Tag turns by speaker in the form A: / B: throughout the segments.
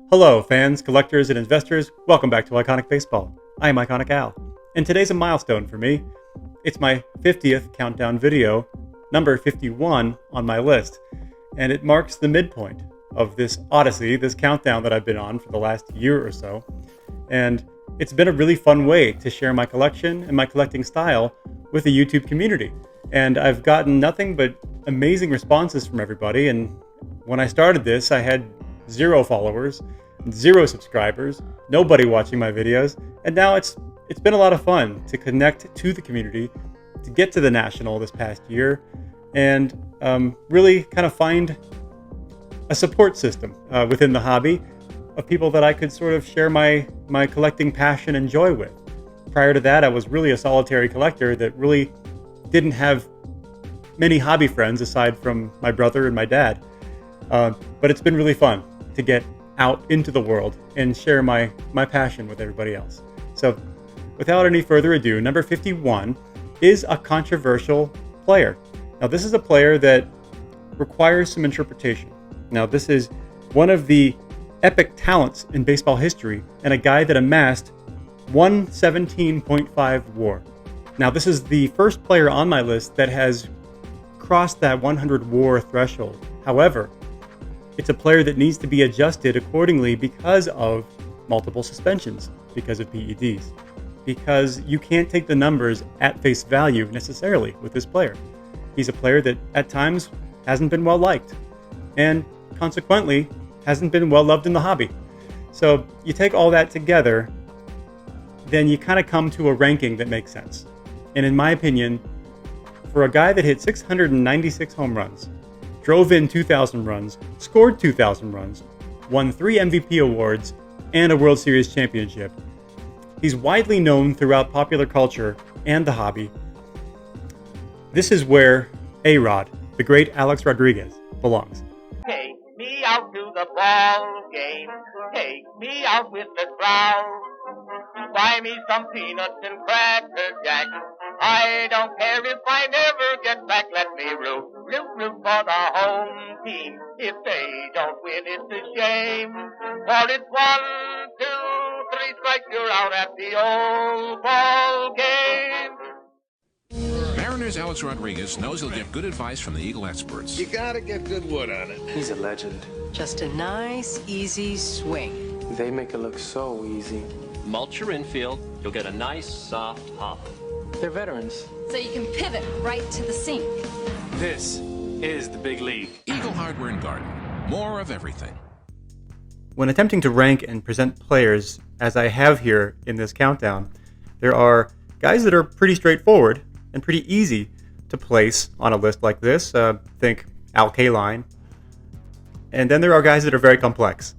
A: Hello, fans, collectors, and investors. Welcome back to Iconic Baseball. I am Iconic Al, and today's a milestone for me. It's my 50th countdown video, number 51 on my list, and it marks the midpoint of this odyssey, this countdown that I've been on for the last year or so. And it's been a really fun way to share my collection and my collecting style with the YouTube community. And I've gotten nothing but amazing responses from everybody. And when I started this, I had 0 followers, 0 subscribers, nobody watching my videos, and now it's been a lot of fun to connect to the community, to get to the National this past year, and really kind of find a support system within the hobby of people that I could sort of share my collecting passion and joy with. Prior to that, I was really a solitary collector that really didn't have many hobby friends aside from my brother and my dad, but it's been really fun to get out into the world and share my passion with everybody else. So without any further ado, number 51 is a controversial player. Now this is a player that requires some interpretation. Now this is one of the epic talents in baseball history and a guy that amassed 117.5 WAR. Now this is the first player on my list that has crossed that 100 WAR threshold. However, it's a player that needs to be adjusted accordingly because of multiple suspensions, because of PEDs, because you can't take the numbers at face value necessarily with this player. He's a player that at times hasn't been well liked and consequently hasn't been well loved in the hobby. So you take all that together, then you kind of come to a ranking that makes sense. And in my opinion, for a guy that hit 696 home runs, drove in 2,000 runs, scored 2,000 runs, won 3 MVP awards, and a World Series championship. He's widely known throughout popular culture and the hobby. This is where Arod, the great Alex Rodriguez, belongs.
B: Take me out to the ball game. Take me out with the crowd. Buy me some peanuts and cracker jack. I don't care if I never get back. Let me root for the home team. If they don't win, it's a shame. For it's 1, 2, 3 strikes, you're out at the old ball game.
C: Mariners' Alex Rodriguez knows he'll get good advice from the Eagle experts.
D: You gotta get good wood on it.
E: He's a legend.
F: Just a nice, easy swing.
E: They make it look so easy.
G: Mulch your infield, you'll get a nice, soft hop.
E: They're veterans.
H: So you can pivot right to the sink.
E: This is the big league.
C: Eagle Hardware and Garden. More of everything.
A: When attempting to rank and present players, as I have here in this countdown, there are guys that are pretty straightforward and pretty easy to place on a list like this. Think Al Kaline. And then there are guys that are very complex,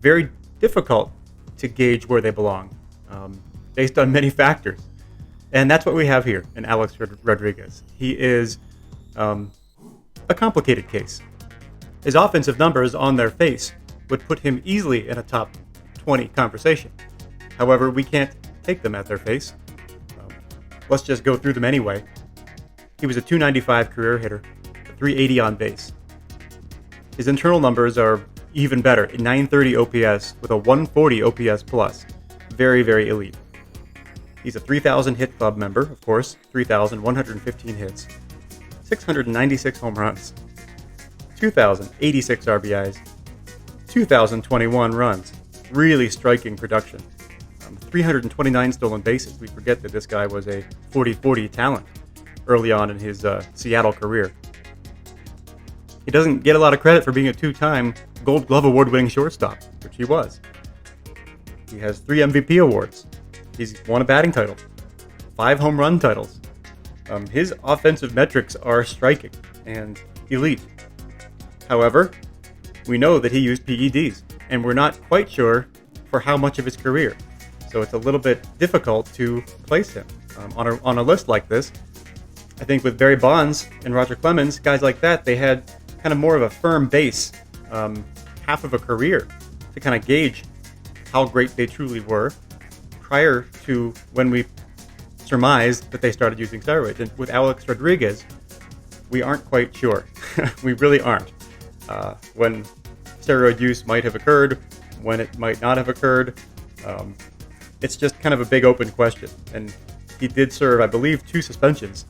A: very difficult to gauge where they belong, based on many factors. And that's what we have here in Alex Rodriguez. He is a complicated case. His offensive numbers on their face would put him easily in a top 20 conversation. However, we can't take them at their face. Let's just go through them anyway. He was a 295 career hitter, a 380 on base. His internal numbers are even better, a 930 OPS with a 140 OPS plus. Very, very elite. He's a 3,000 hit club member, of course, 3,115 hits, 696 home runs, 2,086 RBIs, 2,021 runs. Really striking production. 329 stolen bases. We forget that this guy was a 40-40 talent early on in his Seattle career. He doesn't get a lot of credit for being a 2-time Gold Glove Award-winning shortstop, which he was. He has 3 MVP awards. He's won a batting title, 5 home run titles. His offensive metrics are striking and elite. However, we know that he used PEDs, and we're not quite sure for how much of his career. So it's a little bit difficult to place him on a list like this. I think with Barry Bonds and Roger Clemens, guys like that, they had kind of more of a firm base, half of a career, to kind of gauge how great they truly were prior to when we surmised that they started using steroids. And with Alex Rodriguez, we aren't quite sure. We really aren't. When steroid use might have occurred, when it might not have occurred. It's just kind of a big open question. And he did serve, I believe, 2 suspensions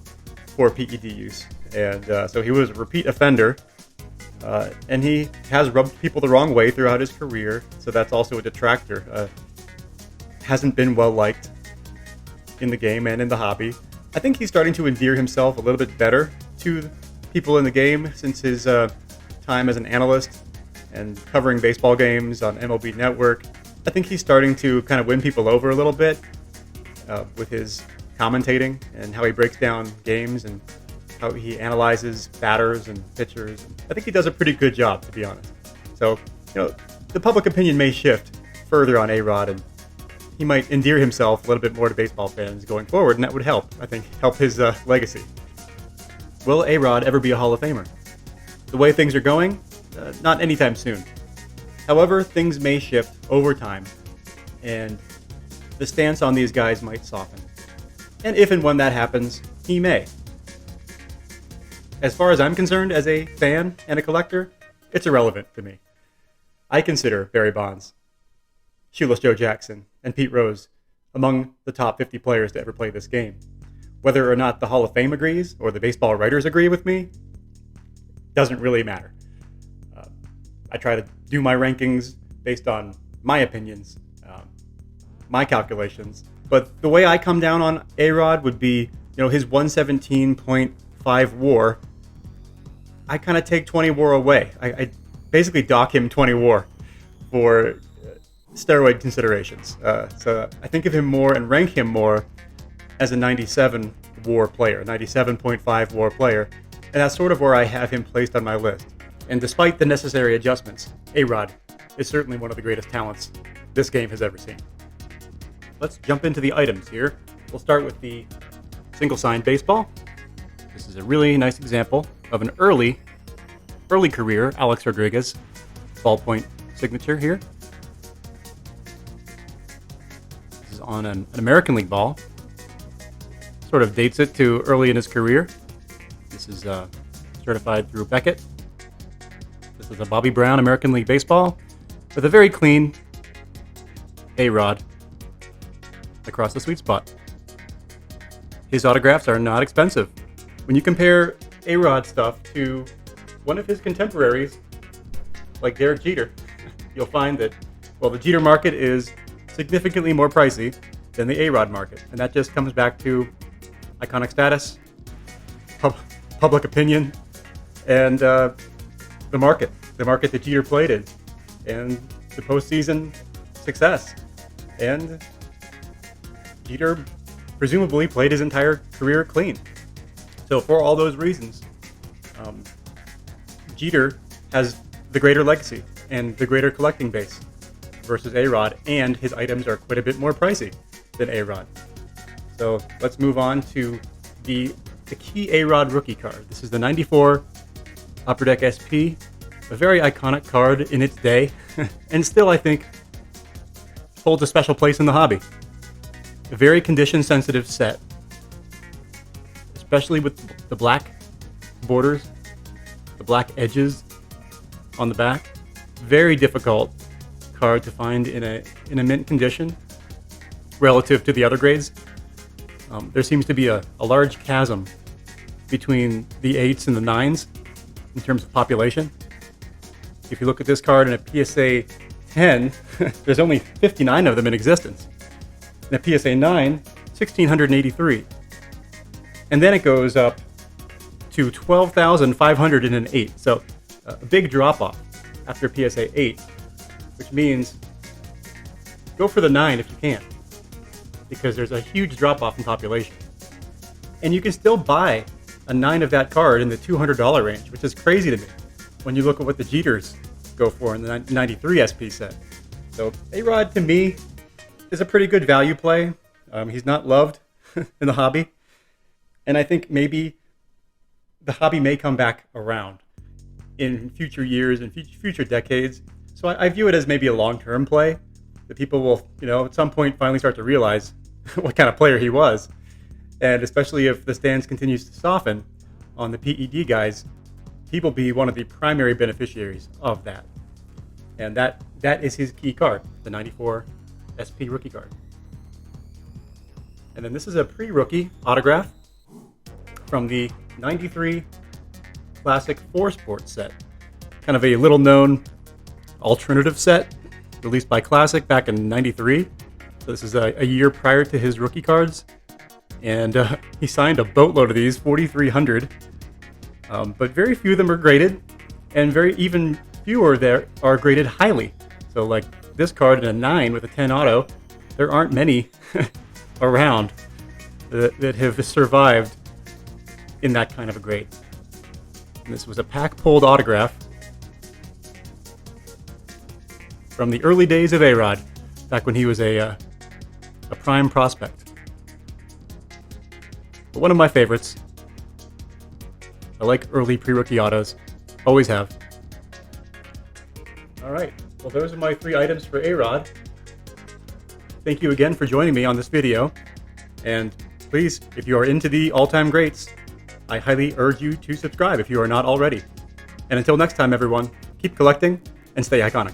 A: for PED use. And so he was a repeat offender. And he has rubbed people the wrong way throughout his career. So that's also a detractor. Hasn't been well liked in the game and in the hobby. I think he's starting to endear himself a little bit better to people in the game since his time as an analyst and covering baseball games on MLB Network. I think he's starting to kind of win people over a little bit with his commentating and how he breaks down games and how he analyzes batters and pitchers. I think he does a pretty good job, to be honest. So, the public opinion may shift further on Arod, and he might endear himself a little bit more to baseball fans going forward, and that would help, I think, help his legacy. Will Arod ever be a Hall of Famer? The way things are going, not anytime soon. However, things may shift over time, and the stance on these guys might soften. And if and when that happens, he may. As far as I'm concerned, as a fan and a collector, it's irrelevant to me. I consider Barry Bonds, Shoeless Joe Jackson, and Pete Rose among the top 50 players to ever play this game. Whether or not the Hall of Fame agrees or the baseball writers agree with me doesn't really matter. I try to do my rankings based on my opinions, my calculations. But the way I come down on Arod would be, his 117.5 WAR. I kind of take 20 WAR away. I basically dock him 20 WAR for steroid considerations. So I think of him more and rank him more as a 97 WAR player, 97.5 WAR player, and that's sort of where I have him placed on my list. And despite the necessary adjustments, Arod is certainly one of the greatest talents this game has ever seen. Let's jump into the items here. We'll start with the single sign baseball. This is a really nice example of an early career Alex Rodriguez ballpoint signature here. This is on an American League ball. Sort of dates it to early in his career. This is certified through Beckett. This is a Bobby Brown American League baseball with a very clean Arod across the sweet spot. His autographs are not expensive. When you compare Arod stuff to one of his contemporaries, like Derek Jeter, you'll find that, the Jeter market is significantly more pricey than the Arod market. And that just comes back to iconic status, public opinion, and the market that Jeter played in, and the postseason success. And Jeter presumably played his entire career clean. So for all those reasons, Jeter has the greater legacy and the greater collecting base versus Arod, and his items are quite a bit more pricey than Arod. So let's move on to the key Arod rookie card. This is the 94 Upper Deck SP, a very iconic card in its day, and still, I think, holds a special place in the hobby. A very condition-sensitive set, especially with the black borders, the black edges on the back. Very difficult card to find in a mint condition relative to the other grades. There seems to be a large chasm between the 8s and the 9s in terms of population. If you look at this card in a PSA 10, there's only 59 of them in existence. In a PSA 9, 1,683. And then it goes up to 12,500 in an 8. So a big drop-off after PSA 8, which means go for the 9 if you can, because there's a huge drop-off in population. And you can still buy a 9 of that card in the $200 range, which is crazy to me when you look at what the Jeters go for in the 93 SP set. So Arod, to me, is a pretty good value play. He's not loved in the hobby. And I think maybe the hobby may come back around in future years and future decades. So I view it as maybe a long-term play that people will, at some point finally start to realize what kind of player he was. And especially if the stance continues to soften on the PED guys, he will be one of the primary beneficiaries of that. And that is his key card, the 94 SP rookie card. And then this is a pre-rookie autograph from the 93 Classic 4 Sport set. Kind of a little-known alternative set released by Classic back in 93. So this is a year prior to his rookie cards. And he signed a boatload of these, 4,300. But very few of them are graded, and even fewer there are graded highly. So like this card in a 9 with a 10 auto, there aren't many around that have survived in that kind of a grade. And this was a pack-pulled autograph from the early days of Arod, back when he was a prime prospect. But one of my favorites. I like early pre-rookie autos. Always have. All right. Well, those are my 3 items for Arod. Thank you again for joining me on this video. And please, if you are into the all-time greats, I highly urge you to subscribe if you are not already. And until next time, everyone, keep collecting and stay iconic.